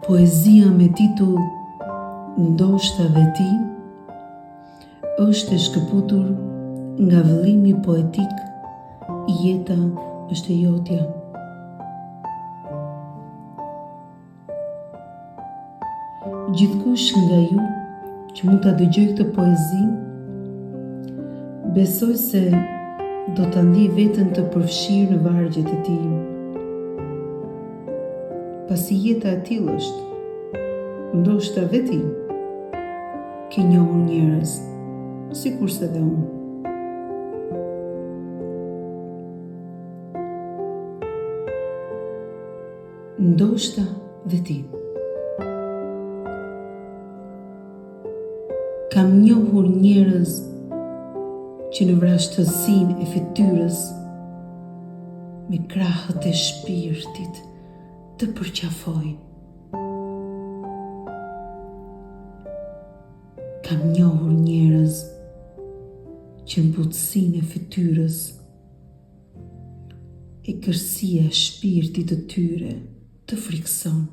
Poezia me titull Ndoshta dhe ti është e shkëputur nga vëllimi poetik Jeta është e jotja. Gjithkush nga ju që mund ta dëgjoj këtë poezi, besoj se do ta ndjej veten të përfshirë në vargjet e tij. Pasi jeta e tillë është, ndoshta dhe ti ke njohur njerëz, sikurse dhe unë. Ndoshta dhe ti. Kam njohur njerëz që në vrashtësinë e fytyrës, me krahët e shpirtit, të përqafojnë. Kam njohur njerëz që në butësinë e fytyrës, e kërësia e shpirtit të tyre të frikson.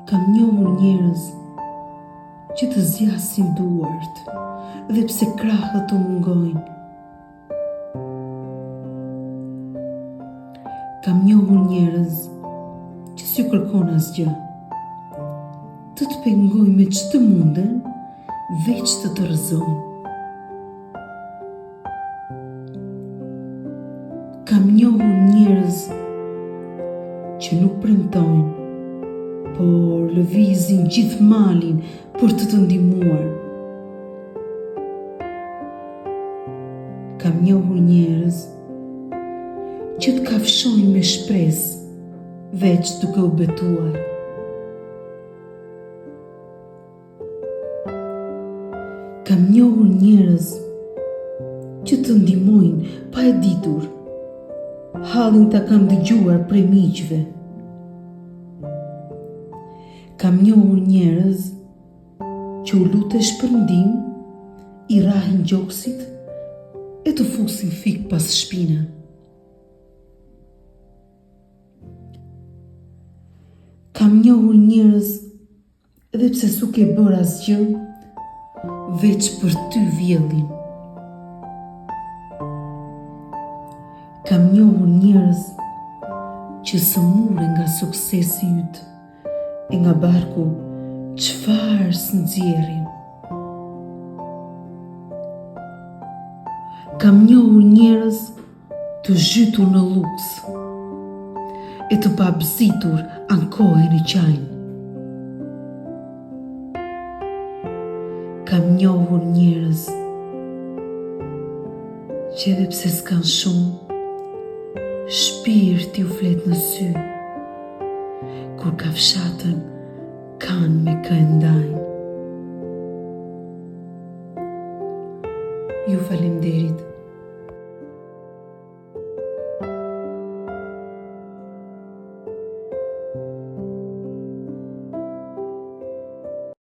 Kam njohur njerëz që të zjasin duart, dhe pse krahët të mungojnë. Kam njohur njerëz që s'ju kërkon asgjë, të pengojnë me ç'të munden, veç të rrëzojnë. Kam njohur njerëz që nuk premtojnë, por lëvizin gjithë malin për të ndihmuar. Kam njohur njerëz që të kafshojnë me shpresë, veç duke u betuar. Kam njohur njerëz që të ndihmojnë pa e ditur, hallin ta kam dëgjuar prej miqve. Kam njohur njerëz që u lutesh për ndihmë, i rrahin gjoksit e të fusin fik pas shpina. Kam njohur njerëz edhe pse s'u ke bërë asgjë, veç për ty vjellin. Kam njohur njerëz që sëmure nga suksesi yt, e nga barku çfarë s'nxjerrin. Kam njohur njerëz të zhytur në luks, e të babzitur ankohen e qajnë. Kam njohur njerëz që edhe pse s'kan shumë, shpirti u flet në sy, kur kafshatën kanë me kë e ndajnë. Ju faleminderit.